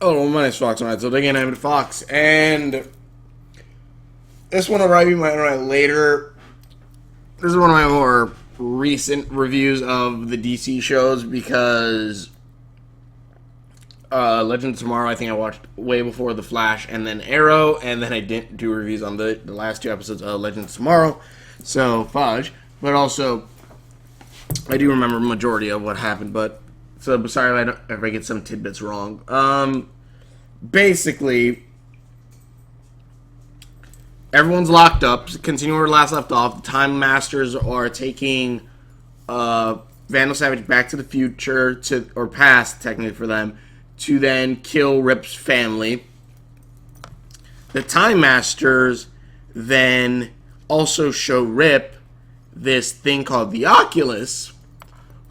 Oh, well, my name's Fox. Alright, so digging in Fox, and this one will probably be my later. This is one of my more recent reviews of the DC shows because Legends of Tomorrow I think I watched way before The Flash and then Arrow, and then I didn't do reviews on the last two episodes of Legends of Tomorrow, so fudge. But also, I do remember a majority of what happened, but so sorry if I get some tidbits wrong. Basically, everyone's locked up. Continuing where last left off, the Time Masters are taking Vandal Savage back to the future, or past, technically for them, to then kill Rip's family. The Time Masters then also show Rip this thing called the Oculus,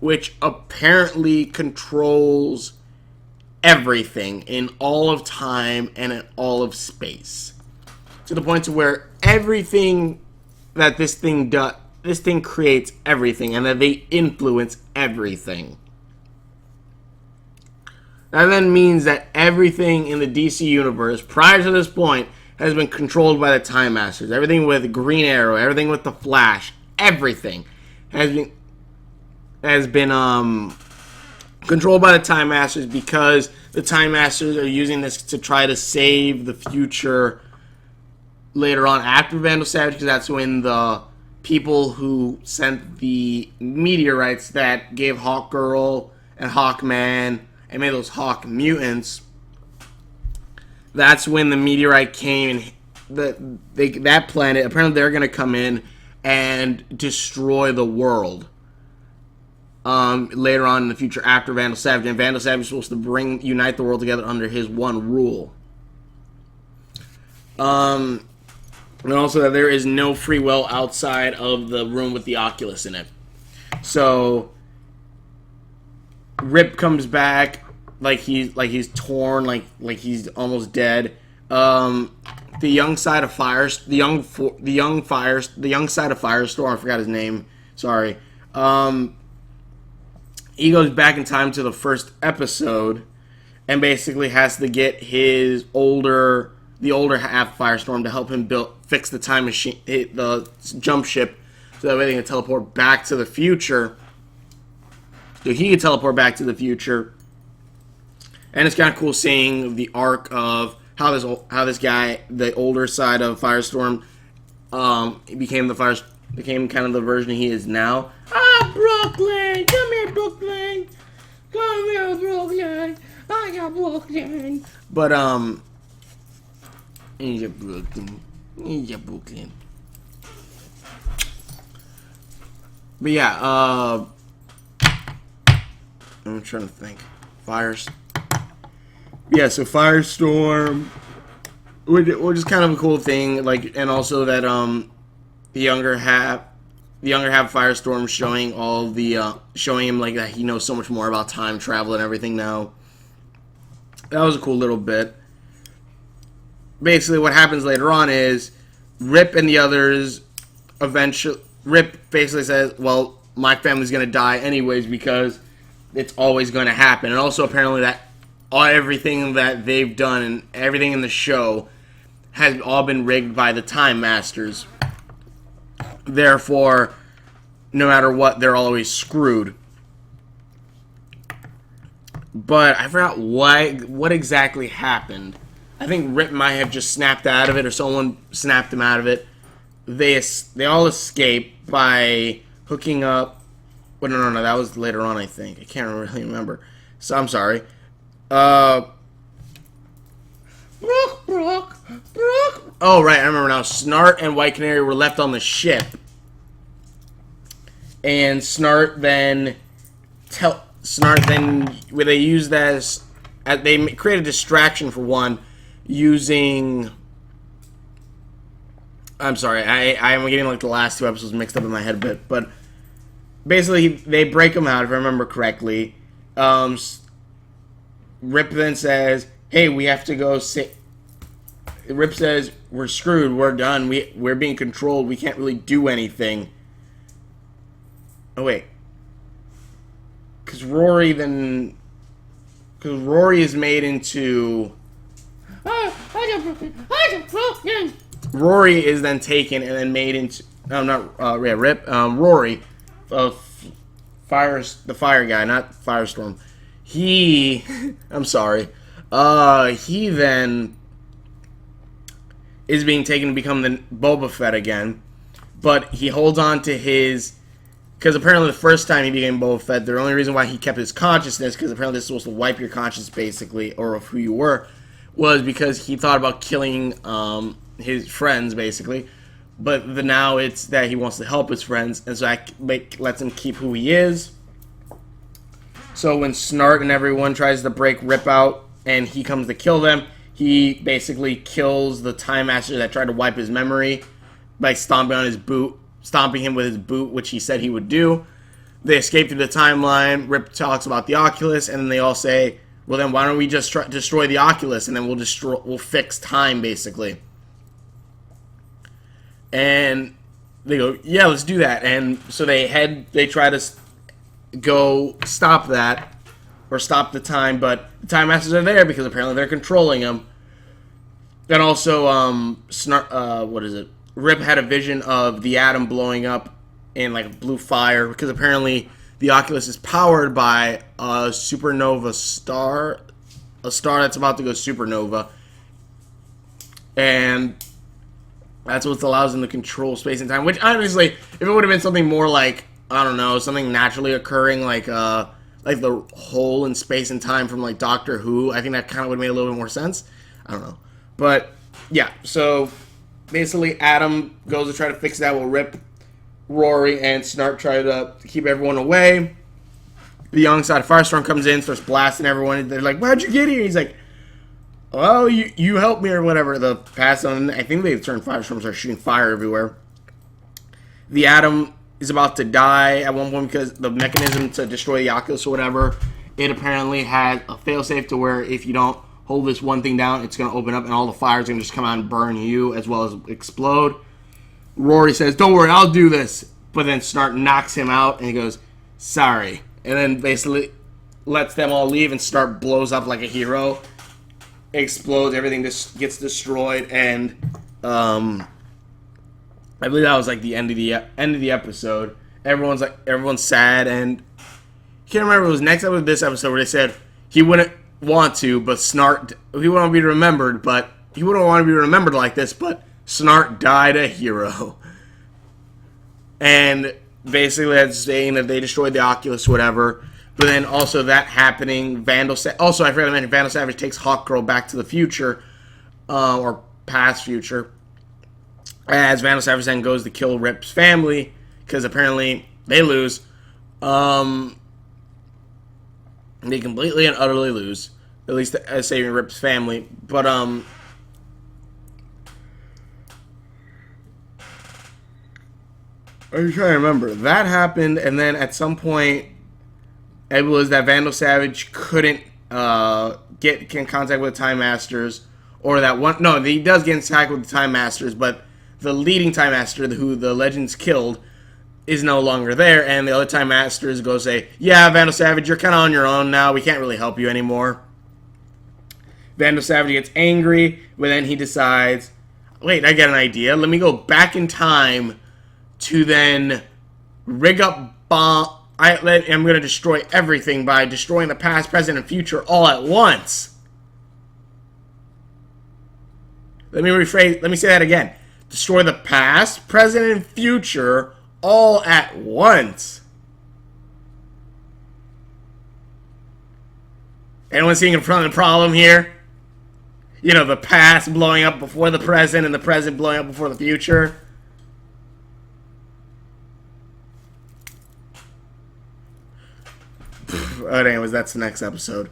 which apparently controls everything in all of time and in all of space, to the point to where everything that this thing does, this thing creates everything, and that they influence everything. That then means that everything in the DC universe prior to this point has been controlled by the Time Masters. Everything with Green Arrow, everything with the Flash, everything has been controlled by the Time Masters, because the Time Masters are using this to try to save the future later on after Vandal Savage, because that's when the people who sent the meteorites that gave Hawkgirl and Hawkman and made those Hawk mutants, that's when the meteorite came, and that planet, apparently they're going to come in and destroy the world. Later on in the future after Vandal Savage, and Vandal Savage is supposed to unite the world together under his one rule. And also that there is no free will outside of the room with the Oculus in it. So Rip comes back like he's torn, like he's almost dead. The young side of Firestorm, I forgot his name. Sorry. He goes back in time to the first episode and basically has to get the older half Firestorm to help him fix the time machine, the jump ship, so that way they can teleport back to the future. So he can teleport back to the future. And it's kind of cool seeing the arc of how this guy, the older side of Firestorm, became kind of the version he is now. Brooklyn! Come here, Brooklyn! Come here, Brooklyn! I got Brooklyn! But, Ninja Brooklyn. But yeah, I'm trying to think. Yeah, so Firestorm, which is kind of a cool thing, like, and also that, the younger half Firestorm showing him like that he knows so much more about time travel and everything now. That was a cool little bit. Basically, what happens later on is Rip and the others Rip basically says, well, my family's going to die anyways because it's always going to happen. And also apparently that everything that they've done and everything in the show has all been rigged by the Time Masters. Therefore, no matter what, they're always screwed. But I forgot what exactly happened. I think Rip might have just snapped out of it, or someone snapped him out of it. They all escape by hooking up. Well, no, that was later on, I think. I can't really remember. So I'm sorry. Brooke. Oh, right, I remember now. Snart and White Canary were left on the ship. And Snart then where they use that as they create a distraction for one, using, I'm sorry, I am getting like the last two episodes mixed up in my head a bit, but basically they break them out, if I remember correctly. Rip then says, hey, we have to go Rip says, we're screwed, we're done, we're being controlled, we can't really do anything. Oh, wait. Because Rory then because Rory is made into. Rory is then taken and then made into. No, not yeah, Rip. Rory, the fire guy, not Firestorm. He, I'm sorry. He then is being taken to become the Boba Fett again, but he holds on to his. Because apparently the first time he became Boba Fett, the only reason why he kept his consciousness, because apparently this is supposed to wipe your conscience, basically, or of who you were, was because he thought about killing his friends, basically. But now it's that he wants to help his friends, and so that lets him keep who he is. So when Snart and everyone tries to break Rip out, and he comes to kill them, he basically kills the Time Master that tried to wipe his memory by stomping on his boot. Stomping him with his boot, which he said he would do. They escape through the timeline. Rip talks about the Oculus, and then they all say, well, then why don't we just destroy the Oculus, and then we'll fix time, basically. And they go, yeah, let's do that. And so they try to go stop that, or stop the time, but the Time Masters are there because apparently they're controlling them. And also, what is it? Rip had a vision of the atom blowing up in like a blue fire because apparently the Oculus is powered by a supernova star, a star that's about to go supernova, and that's what allows them to control space and time. Which honestly, if it would have been something more like, I don't know, something naturally occurring like the hole in space and time from like Doctor Who, I think that kind of would have made a little bit more sense. I don't know, but yeah, so. Basically, Adam goes to try to fix that. Will Rip, Rory, and Snart try to keep everyone away. The young side of Firestorm comes in, starts blasting everyone. They're like, "How'd you get here?" He's like, "Oh, you helped me or whatever." The pass on. I think they turned Firestorm, start shooting fire everywhere. The Atom is about to die at one point because the mechanism to destroy the Oculus or whatever. It apparently has a failsafe to where if you don't hold this one thing down, it's going to open up and all the fire is going to just come out and burn you as well as explode. Rory says, don't worry, I'll do this. But then Snart knocks him out and he goes, sorry. And then basically lets them all leave and Snart blows up like a hero. Explodes, everything just gets destroyed. And I believe that was like the end of the episode. Everyone's sad. And I can't remember, it was next episode, this episode where they said he wouldn't want to, but Snart, he wouldn't want to be remembered, but he wouldn't want to be remembered like this, but Snart died a hero. And basically that's saying that they destroyed the Oculus, whatever. But then also that happening, also I forgot to mention, Vandal Savage takes Hawkgirl back to the future, or past future, as Vandal Savage then goes to kill Rip's family, because apparently they lose. They completely and utterly lose. At least saving Rip's family. But, I'm trying to remember. That happened, and then at some point, it was that Vandal Savage couldn't get in contact with the Time Masters. Or that one... No, he does get in contact with the Time Masters, but the leading Time Master, who the Legends killed, is no longer there, and the other Time Masters go say, yeah, Vandal Savage, you're kind of on your own now, we can't really help you anymore. Vandal Savage gets angry, but then he decides, wait, I got an idea, let me go back in time to then rig up bomb, I'm going to destroy everything by destroying the past, present, and future all at once. Let me say that again. Destroy the past, present, and future all at once. Anyone seeing a problem here? You know, the past blowing up before the present and the present blowing up before the future. But anyways, that's the next episode.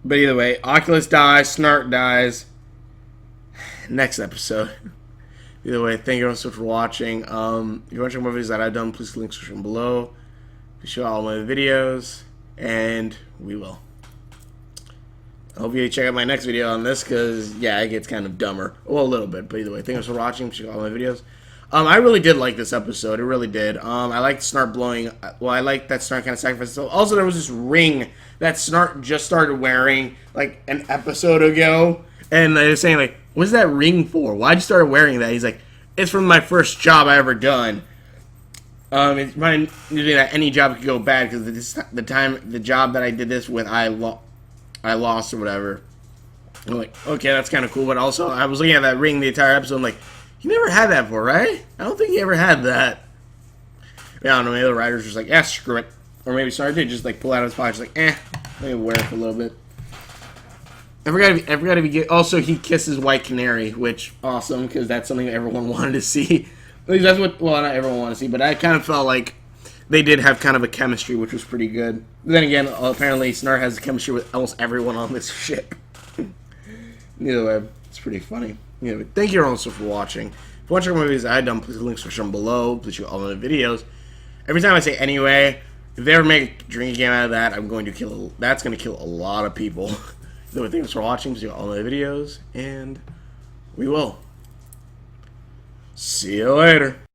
But either way, Oculus dies, Snart dies. Next episode. Either way, thank you so much for watching. If you want to check more videos that I've done, please click the description below. Be sure all my videos, and we will. I hope you check out my next video on this, because, yeah, it gets kind of dumber. Well, a little bit, but either way, thank you so much for watching. Check out all my videos. I really did like this episode. It really did. I liked Snart blowing. Well, I liked that Snart kind of sacrificed himself. Also, there was this ring that Snart just started wearing like an episode ago, and they were saying like, "What's that ring for? Why'd you start wearing that?" He's like, "It's from my first job I ever done." It reminded me that any job could go bad because the job that I did this with, I lost or whatever. I'm like, okay, that's kind of cool. But also, I was looking at that ring the entire episode. I'm like, you never had that before, right? I don't think you ever had that. I don't know. Maybe the writers just like, screw it. Or maybe Sarge did just like pull out of his pocket, just like, let me wear it for a little bit. I forgot if he also he kisses White Canary, which awesome because that's something that everyone wanted to see. At least that's what, well, not everyone wanted to see, but I kind of felt like they did have kind of a chemistry, which was pretty good. But then again, apparently Snart has a chemistry with almost everyone on this ship. Either way, it's pretty funny. Anyway, thank you also for watching. If you want to check out my videos I've done, please links are shown below. Please check out all my videos. Every time I say anyway, if they ever make a drinking game out of that, I'm going to kill. That's going to kill a lot of people. So thanks for watching. Please check out all my videos, and we will see you later.